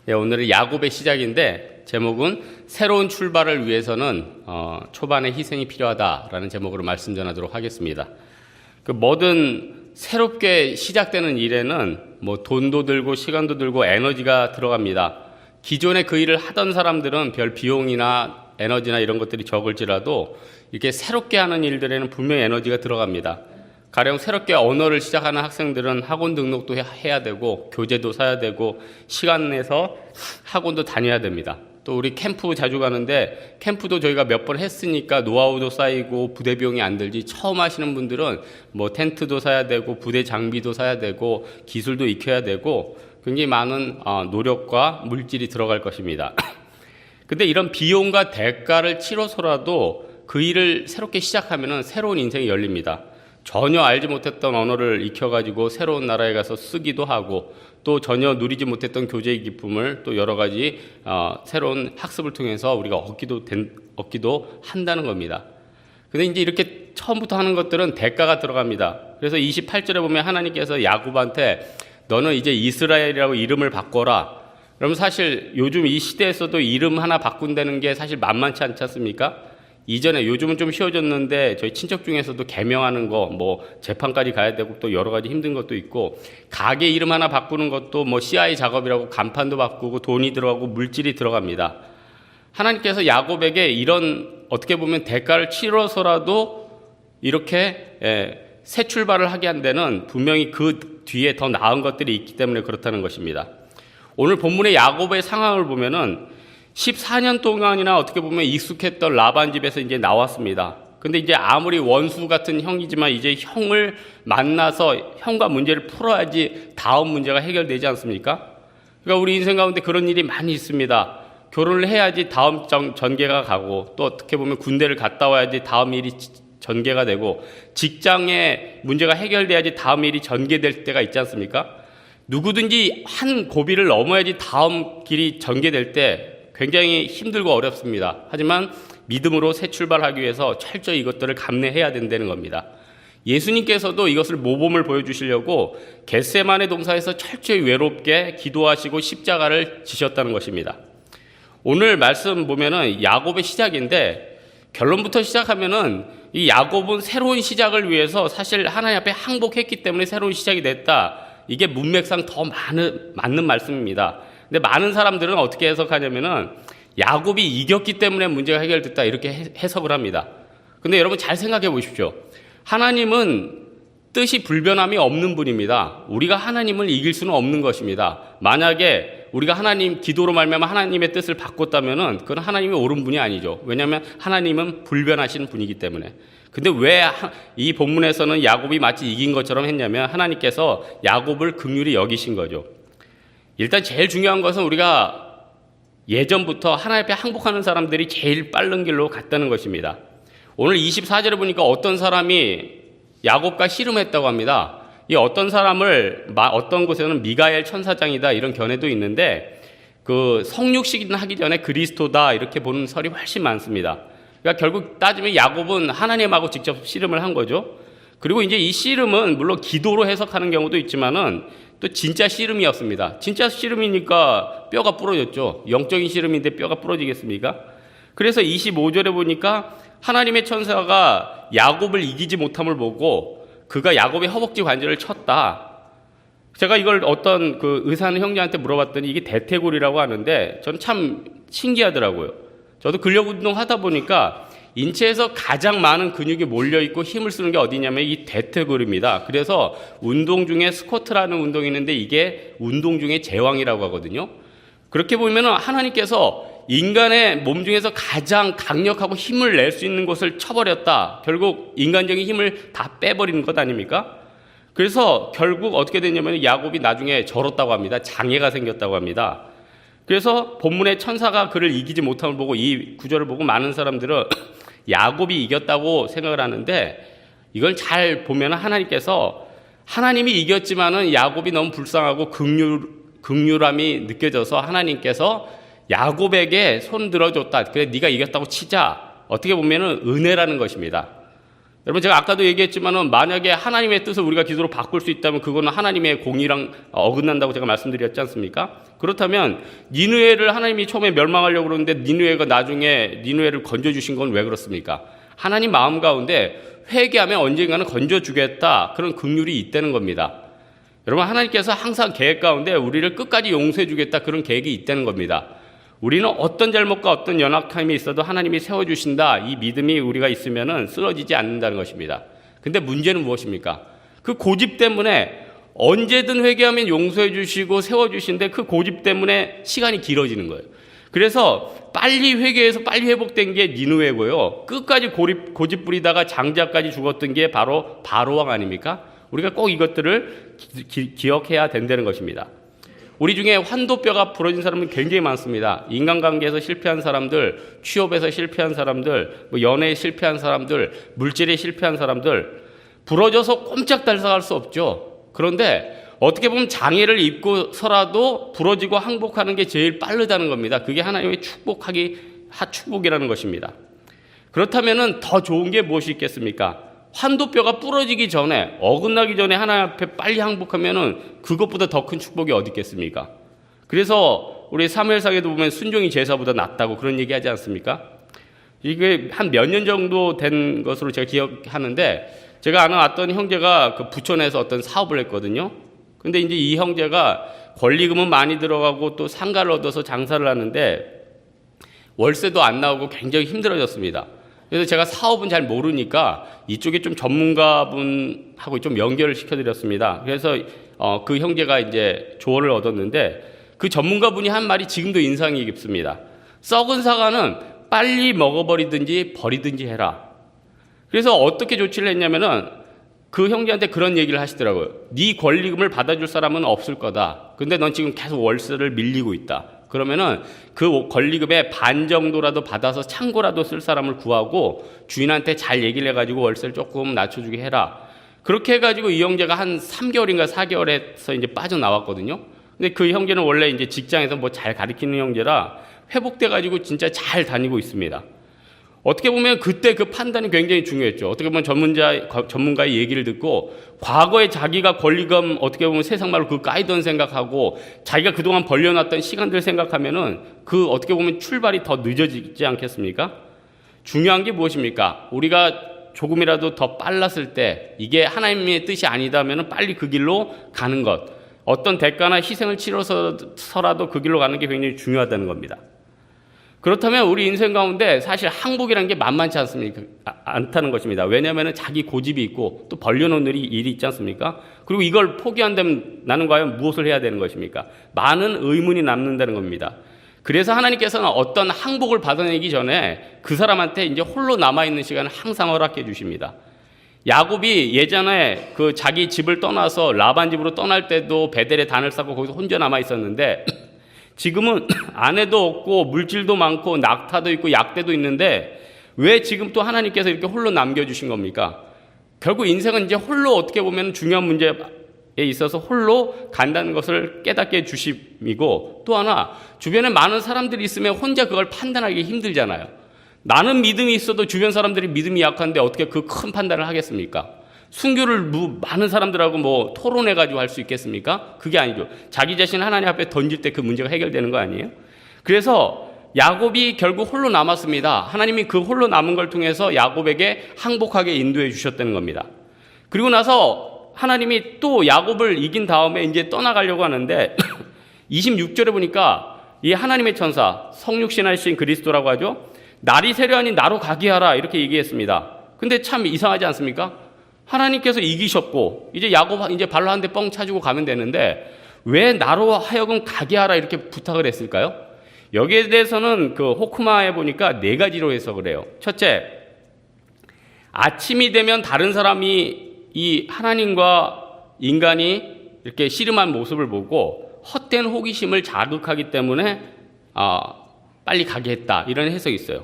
오늘은 야곱의 시작인데 제목은 새로운 출발을 위해서는 초반에 희생이 필요하다라는 제목으로 말씀 전하도록 하겠습니다. 뭐든 새롭게 시작되는 일에는 돈도 들고 시간도 들고 에너지가 들어갑니다. 기존에 그 일을 하던 사람들은 별 비용이나 에너지나 이런 것들이 적을지라도 이렇게 새롭게 하는 일들에는 분명히 에너지가 들어갑니다. 가령 새롭게 언어를 시작하는 학생들은 학원 등록도 해야 되고 교재도 사야 되고 시간 내서 학원도 다녀야 됩니다. 또 우리 캠프 자주 가는데 캠프도 저희가 몇 번 했으니까 노하우도 쌓이고 부대 비용이 안 들지, 처음 하시는 분들은 텐트도 사야 되고 부대 장비도 사야 되고 기술도 익혀야 되고 굉장히 많은 노력과 물질이 들어갈 것입니다. 근데 이런 비용과 대가를 치러서라도 그 일을 새롭게 시작하면 새로운 인생이 열립니다. 전혀 알지 못했던 언어를 익혀가지고 새로운 나라에 가서 쓰기도 하고, 또 전혀 누리지 못했던 교제의 기쁨을 또 여러 가지 새로운 학습을 통해서 우리가 얻기도 한다는 겁니다. 근데 이제 이렇게 처음부터 하는 것들은 대가가 들어갑니다. 그래서 28절에 보면 하나님께서 야곱한테 너는 이제 이스라엘이라고 이름을 바꿔라. 그럼 사실 요즘 이 시대에서도 이름 하나 바꾼다는 게 사실 만만치 않지 않습니까? 이전에, 요즘은 좀 쉬워졌는데 저희 친척 중에서도 개명하는 거 재판까지 가야 되고 또 여러 가지 힘든 것도 있고, 가게 이름 하나 바꾸는 것도 CI 작업이라고 간판도 바꾸고 돈이 들어가고 물질이 들어갑니다. 하나님께서 야곱에게 이런 어떻게 보면 대가를 치러서라도 이렇게 새 출발을 하게 한 데는 분명히 그 뒤에 더 나은 것들이 있기 때문에 그렇다는 것입니다. 오늘 본문의 야곱의 상황을 보면은 14년 동안이나 어떻게 보면 익숙했던 라반 집에서 이제 나왔습니다. 근데 이제 아무리 원수 같은 형이지만 이제 형을 만나서 형과 문제를 풀어야지 다음 문제가 해결되지 않습니까? 그러니까 우리 인생 가운데 그런 일이 많이 있습니다. 결혼을 해야지 다음 전개가 가고, 또 어떻게 보면 군대를 갔다 와야지 다음 일이 전개가 되고, 직장에 문제가 해결돼야지 다음 일이 전개될 때가 있지 않습니까? 누구든지 한 고비를 넘어야지 다음 길이 전개될 때 굉장히 힘들고 어렵습니다. 하지만 믿음으로 새 출발하기 위해서 철저히 이것들을 감내해야 된다는 겁니다. 예수님께서도 이것을 모범을 보여주시려고 겟세마네 동산에서 철저히 외롭게 기도하시고 십자가를 지셨다는 것입니다. 오늘 말씀 보면은 야곱의 시작인데, 결론부터 시작하면은 이 야곱은 새로운 시작을 위해서 사실 하나님 앞에 항복했기 때문에 새로운 시작이 됐다. 이게 문맥상 더 맞는 말씀입니다. 근데 많은 사람들은 어떻게 해석하냐면은 야곱이 이겼기 때문에 문제가 해결됐다, 이렇게 해석을 합니다. 근데 여러분 잘 생각해 보십시오. 하나님은 뜻이 불변함이 없는 분입니다. 우리가 하나님을 이길 수는 없는 것입니다. 만약에 우리가 하나님 기도로 말미암아 하나님의 뜻을 바꿨다면은 그건 하나님이 옳은 분이 아니죠. 왜냐하면 하나님은 불변하신 분이기 때문에. 근데 왜 이 본문에서는 야곱이 마치 이긴 것처럼 했냐면, 하나님께서 야곱을 긍휼히 여기신 거죠. 일단 제일 중요한 것은 우리가 예전부터 하나님 앞에 항복하는 사람들이 제일 빠른 길로 갔다는 것입니다. 오늘 24절에 보니까 어떤 사람이 야곱과 씨름했다고 합니다. 이 어떤 사람을 어떤 곳에서는 미가엘 천사장이다, 이런 견해도 있는데, 그 성육식이나 하기 전에 그리스도다, 이렇게 보는 설이 훨씬 많습니다. 그러니까 결국 따지면 야곱은 하나님하고 직접 씨름을 한 거죠. 그리고 이제 이 씨름은 물론 기도로 해석하는 경우도 있지만은 또 진짜 씨름이었습니다. 진짜 씨름이니까 뼈가 부러졌죠. 영적인 씨름인데 뼈가 부러지겠습니까? 그래서 25절에 보니까 하나님의 천사가 야곱을 이기지 못함을 보고 그가 야곱의 허벅지 관절을 쳤다. 제가 이걸 어떤 그 의사하는 형제한테 물어봤더니 이게 대퇴골이라고 하는데, 저는 참 신기하더라고요. 저도 근력 운동 하다 보니까 인체에서 가장 많은 근육이 몰려있고 힘을 쓰는 게 어디냐면 이 대퇴골입니다. 그래서 운동 중에 스쿼트라는 운동이 있는데 이게 운동 중에 제왕이라고 하거든요. 그렇게 보면 하나님께서 인간의 몸 중에서 가장 강력하고 힘을 낼 수 있는 것을 쳐버렸다. 결국 인간적인 힘을 다 빼버리는 것 아닙니까? 그래서 결국 어떻게 됐냐면 야곱이 나중에 절었다고 합니다. 장애가 생겼다고 합니다. 그래서 본문의 천사가 그를 이기지 못함을 보고, 이 구절을 보고 많은 사람들은 야곱이 이겼다고 생각을 하는데, 이걸 잘 보면 하나님께서, 하나님이 이겼지만은 야곱이 너무 불쌍하고 긍휼함이 느껴져서 하나님께서 야곱에게 손 들어줬다. 그래 네가 이겼다고 치자. 어떻게 보면은 은혜라는 것입니다. 여러분, 제가 아까도 얘기했지만은 만약에 하나님의 뜻을 우리가 기도로 바꿀 수 있다면 그거는 하나님의 공의랑 어긋난다고 제가 말씀드렸지 않습니까? 그렇다면 니느웨를 하나님이 처음에 멸망하려고 그러는데 니느웨가 나중에 니느웨를 건져주신 건 왜 그렇습니까? 하나님 마음 가운데 회개하면 언젠가는 건져주겠다, 그런 긍휼이 있다는 겁니다. 여러분, 하나님께서 항상 계획 가운데 우리를 끝까지 용서해 주겠다, 그런 계획이 있다는 겁니다. 우리는 어떤 잘못과 어떤 연약함이 있어도 하나님이 세워주신다, 이 믿음이 우리가 있으면은 쓰러지지 않는다는 것입니다. 근데 문제는 무엇입니까? 그 고집 때문에 언제든 회개하면 용서해 주시고 세워주신데 그 고집 때문에 시간이 길어지는 거예요. 그래서 빨리 회개해서 빨리 회복된 게 니느웨고요. 끝까지 고집 부리다가 장자까지 죽었던 게 바로 바로왕 아닙니까? 우리가 꼭 이것들을 기억해야 된다는 것입니다. 우리 중에 환도뼈가 부러진 사람은 굉장히 많습니다. 인간관계에서 실패한 사람들, 취업에서 실패한 사람들, 연애에 실패한 사람들, 물질에 실패한 사람들, 부러져서 꼼짝달싹할 수 없죠. 그런데 어떻게 보면 장애를 입고서라도 부러지고 항복하는 게 제일 빠르다는 겁니다. 그게 하나님의 축복이라는 것입니다. 그렇다면 더 좋은 게 무엇이 있겠습니까? 환도뼈가 부러지기 전에, 어긋나기 전에 하나님 앞에 빨리 항복하면은 그것보다 더 큰 축복이 어디 있겠습니까? 그래서 우리 사무엘상에도 보면 순종이 제사보다 낫다고 그런 얘기 하지 않습니까? 이게 한 몇 년 정도 된 것으로 제가 기억하는데, 제가 아는 어떤 형제가 그 부천에서 어떤 사업을 했거든요. 근데 이제 이 형제가 권리금은 많이 들어가고 또 상가를 얻어서 장사를 하는데 월세도 안 나오고 굉장히 힘들어졌습니다. 그래서 제가 사업은 잘 모르니까 이쪽에 좀 전문가분하고 좀 연결을 시켜드렸습니다. 그래서 그 형제가 이제 조언을 얻었는데, 그 전문가분이 한 말이 지금도 인상이 깊습니다. 썩은 사과는 빨리 먹어버리든지 버리든지 해라. 그래서 어떻게 조치를 했냐면은 그 형제한테 그런 얘기를 하시더라고요. 네 권리금을 받아줄 사람은 없을 거다. 근데 넌 지금 계속 월세를 밀리고 있다. 그러면은 그 권리금의 반 정도라도 받아서 창고라도 쓸 사람을 구하고 주인한테 잘 얘기를 해가지고 월세를 조금 낮춰주게 해라. 그렇게 해가지고 이 형제가 한 3개월인가 4개월에서 이제 빠져나왔거든요. 근데 그 형제는 원래 이제 직장에서 뭐 잘 가르치는 형제라 회복돼가지고 진짜 잘 다니고 있습니다. 어떻게 보면 그때 그 판단이 굉장히 중요했죠. 어떻게 보면 전문가의 얘기를 듣고 과거에 자기가 권리금 어떻게 보면 세상말로 그 까이던 생각하고 자기가 그동안 벌려놨던 시간들 생각하면은 그 어떻게 보면 출발이 더 늦어지지 않겠습니까? 중요한 게 무엇입니까? 우리가 조금이라도 더 빨랐을 때 이게 하나님의 뜻이 아니다면은 빨리 그 길로 가는 것, 어떤 대가나 희생을 치러서라도 그 길로 가는 게 굉장히 중요하다는 겁니다. 그렇다면 우리 인생 가운데 사실 항복이라는 게 만만치 않다는 것입니다. 왜냐하면 자기 고집이 있고 또 벌려놓은 일이 있지 않습니까? 그리고 이걸 포기한다면 나는 과연 무엇을 해야 되는 것입니까? 많은 의문이 남는다는 겁니다. 그래서 하나님께서는 어떤 항복을 받아내기 전에 그 사람한테 이제 홀로 남아있는 시간을 항상 허락해 주십니다. 야곱이 예전에 그 자기 집을 떠나서 라반 집으로 떠날 때도 베델에 단을 쌓고 거기서 혼자 남아 있었는데 지금은 아내도 없고 물질도 많고 낙타도 있고 약대도 있는데 왜 지금 또 하나님께서 이렇게 홀로 남겨주신 겁니까? 결국 인생은 이제 홀로 어떻게 보면 중요한 문제에 있어서 홀로 간다는 것을 깨닫게 해주심이고, 또 하나 주변에 많은 사람들이 있으면 혼자 그걸 판단하기 힘들잖아요. 나는 믿음이 있어도 주변 사람들이 믿음이 약한데 어떻게 그 큰 판단을 하겠습니까? 순교를 많은 사람들하고 뭐 토론해가지고 할 수 있겠습니까? 그게 아니죠. 자기 자신 하나님 앞에 던질 때 그 문제가 해결되는 거 아니에요? 그래서 야곱이 결국 홀로 남았습니다. 하나님이 그 홀로 남은 걸 통해서 야곱에게 항복하게 인도해 주셨다는 겁니다. 그리고 나서 하나님이 또 야곱을 이긴 다음에 이제 떠나가려고 하는데 26절에 보니까 이 하나님의 천사, 성육신하신 그리스도라고 하죠. 날이 세려하니 나로 가게 하라, 이렇게 얘기했습니다. 근데 참 이상하지 않습니까? 하나님께서 이기셨고 이제 야곱 이제 발로 한 대 뻥 차주고 가면 되는데 왜 나로 하여금 가게 하라 이렇게 부탁을 했을까요? 여기에 대해서는 그 호크마에 보니까 4가지로 해석을 해요. 첫째, 아침이 되면 다른 사람이 이 하나님과 인간이 이렇게 씨름한 모습을 보고 헛된 호기심을 자극하기 때문에 빨리 가게 했다, 이런 해석이 있어요.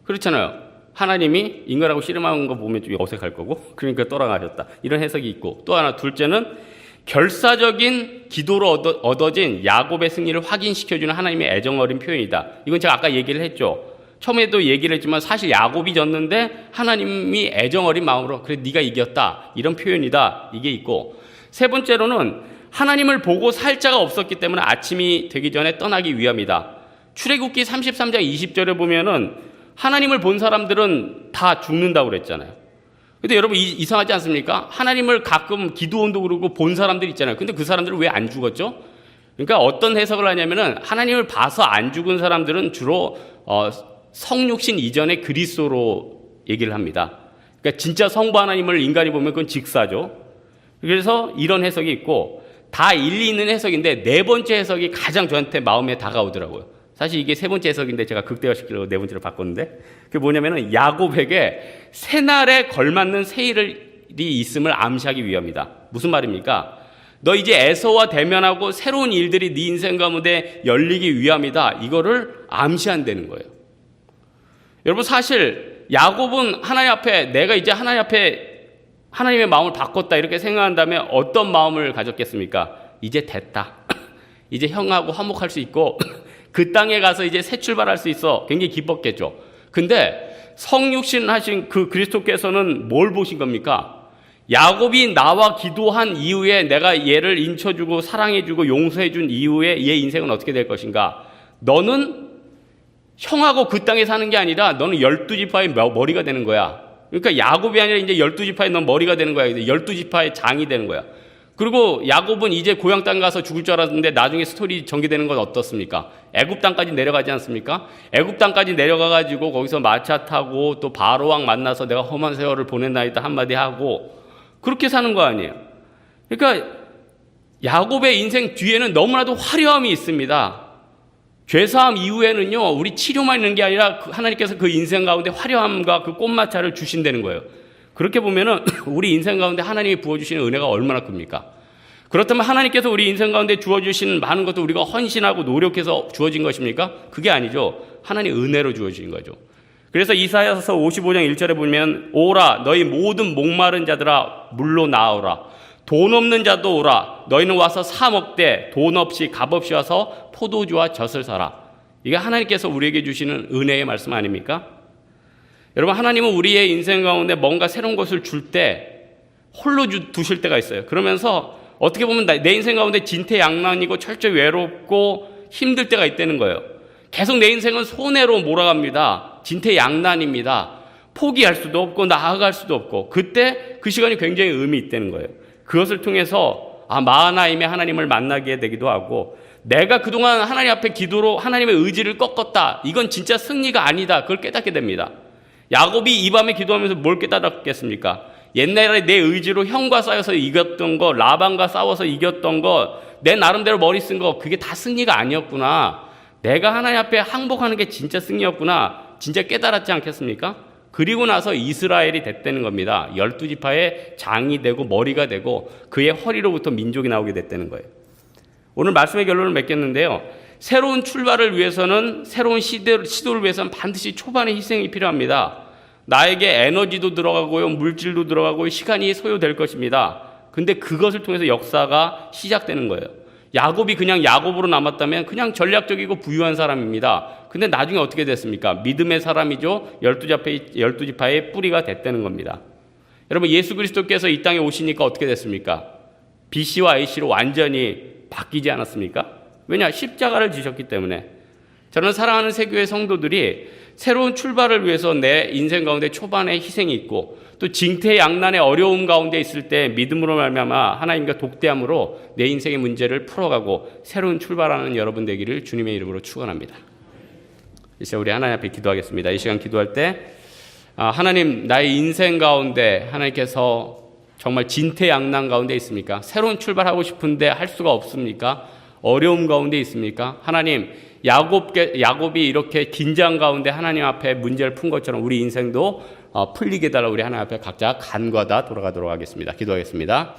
그렇잖아요. 하나님이 인간하고 씨름하는 거 보면 좀 어색할 거고, 그러니까 떠나가셨다, 이런 해석이 있고, 또 하나 둘째는 결사적인 기도로 얻어진 야곱의 승리를 확인시켜주는 하나님의 애정 어린 표현이다. 이건 제가 아까 얘기를 했죠. 처음에도 얘기를 했지만 사실 야곱이 졌는데 하나님이 애정어린 마음으로 그래 네가 이겼다 이런 표현이다 이게 있고, 세 번째로는 하나님을 보고 살 자가 없었기 때문에 아침이 되기 전에 떠나기 위함이다. 출애굽기 33장 20절에 보면은 하나님을 본 사람들은 다 죽는다고 그랬잖아요. 근데 여러분 이상하지 않습니까? 하나님을 가끔 기드온도 그러고 본 사람들 있잖아요. 근데 그 사람들은 왜 안 죽었죠? 그러니까 어떤 해석을 하냐면은 하나님을 봐서 안 죽은 사람들은 주로 성육신 이전의 그리스도로 얘기를 합니다. 그러니까 진짜 성부 하나님을 인간이 보면 그건 직사죠. 그래서 이런 해석이 있고, 다 일리 있는 해석인데 네 번째 해석이 가장 저한테 마음에 다가오더라고요. 사실 이게 세 번째 해석인데 제가 극대화시키려고 네 번째로 바꿨는데, 그게 뭐냐면은 야곱에게 새날에 걸맞는 세일이 있음을 암시하기 위함이다. 무슨 말입니까? 너 이제 에서와 대면하고 새로운 일들이 네 인생 가운데 열리기 위함이다. 이거를 암시한다는 거예요. 여러분, 사실 야곱은 하나님 앞에 내가 이제 하나님 앞에 하나님의 마음을 바꿨다 이렇게 생각한다면 어떤 마음을 가졌겠습니까? 이제 됐다. 이제 형하고 화목할 수 있고 그 땅에 가서 이제 새 출발할 수 있어. 굉장히 기뻤겠죠. 근데 성육신 하신 그 그리스도께서는 뭘 보신 겁니까? 야곱이 나와 기도한 이후에 내가 얘를 인쳐주고 사랑해주고 용서해준 이후에 얘 인생은 어떻게 될 것인가? 너는 형하고 그 땅에 사는 게 아니라 너는 12지파의 머리가 되는 거야. 그러니까 야곱이 아니라 이제 12지파의 넌 머리가 되는 거야. 12지파의 장이 되는 거야. 그리고 야곱은 이제 고향 땅 가서 죽을 줄 알았는데 나중에 스토리 전개되는 건 어떻습니까? 애굽 땅까지 내려가지 않습니까? 애굽 땅까지 내려가가지고 거기서 마차 타고 또 바로왕 만나서 내가 험한 세월을 보냈나이다 한마디 하고 그렇게 사는 거 아니에요. 그러니까 야곱의 인생 뒤에는 너무나도 화려함이 있습니다. 죄사함 이후에는요, 우리 치료만 있는 게 아니라 하나님께서 그 인생 가운데 화려함과 그 꽃마차를 주신다는 거예요. 그렇게 보면은 우리 인생 가운데 하나님이 부어주시는 은혜가 얼마나 큽니까? 그렇다면 하나님께서 우리 인생 가운데 주어주신 많은 것도 우리가 헌신하고 노력해서 주어진 것입니까? 그게 아니죠. 하나님 은혜로 주어진 거죠. 그래서 이사야서 55장 1절에 보면 오라 너희 모든 목마른 자들아 물로 나오라. 돈 없는 자도 오라. 너희는 와서 사 먹되 돈 없이 값 없이 와서 포도주와 젖을 사라. 이게 하나님께서 우리에게 주시는 은혜의 말씀 아닙니까? 여러분, 하나님은 우리의 인생 가운데 뭔가 새로운 것을 줄 때 홀로 두실 때가 있어요. 그러면서 어떻게 보면 내 인생 가운데 진퇴양난이고 철저히 외롭고 힘들 때가 있다는 거예요. 계속 내 인생은 손해로 몰아갑니다. 진퇴양난입니다. 포기할 수도 없고 나아갈 수도 없고 그때 그 시간이 굉장히 의미 있다는 거예요. 그것을 통해서 마하나임의 하나님을 만나게 되기도 하고 내가 그동안 하나님 앞에 기도로 하나님의 의지를 꺾었다. 이건 진짜 승리가 아니다. 그걸 깨닫게 됩니다. 야곱이 이 밤에 기도하면서 뭘 깨달았겠습니까? 옛날에 내 의지로 형과 싸워서 이겼던 거, 라반과 싸워서 이겼던 거, 내 나름대로 머리 쓴 거, 그게 다 승리가 아니었구나. 내가 하나님 앞에 항복하는 게 진짜 승리였구나. 진짜 깨달았지 않겠습니까? 그리고 나서 이스라엘이 됐다는 겁니다. 12지파의 장이 되고 머리가 되고 그의 허리로부터 민족이 나오게 됐다는 거예요. 오늘 말씀의 결론을 맺겠는데요. 새로운 출발을 위해서는 새로운 시도를 위해서는 반드시 초반에 희생이 필요합니다. 나에게 에너지도 들어가고요. 물질도 들어가고 시간이 소요될 것입니다. 근데 그것을 통해서 역사가 시작되는 거예요. 야곱이 그냥 야곱으로 남았다면 그냥 전략적이고 부유한 사람입니다. 근데 나중에 어떻게 됐습니까? 믿음의 사람이죠. 12지파의 뿌리가 됐다는 겁니다. 여러분, 예수 그리스도께서 이 땅에 오시니까 어떻게 됐습니까? BC와 AC로 완전히 바뀌지 않았습니까? 왜냐? 십자가를 지셨기 때문에. 저는 사랑하는 세교회 성도들이 새로운 출발을 위해서 내 인생 가운데 초반에 희생이 있고 또 징태양난의 어려움 가운데 있을 때 믿음으로 말미암아 하나님과 독대함으로 내 인생의 문제를 풀어가고 새로운 출발하는 여러분 되기를 주님의 이름으로 축원합니다. 이제 우리 하나님 앞에 기도하겠습니다. 이 시간 기도할 때 하나님, 나의 인생 가운데 하나님께서 정말 진퇴양난 가운데 있습니까? 새로운 출발하고 싶은데 할 수가 없습니까? 어려움 가운데 있습니까? 하나님, 야곱이 이렇게 긴장 가운데 하나님 앞에 문제를 푼 것처럼 우리 인생도 풀리게 달라 우리 하나님 앞에 각자 간과다 돌아가도록 하겠습니다. 기도하겠습니다.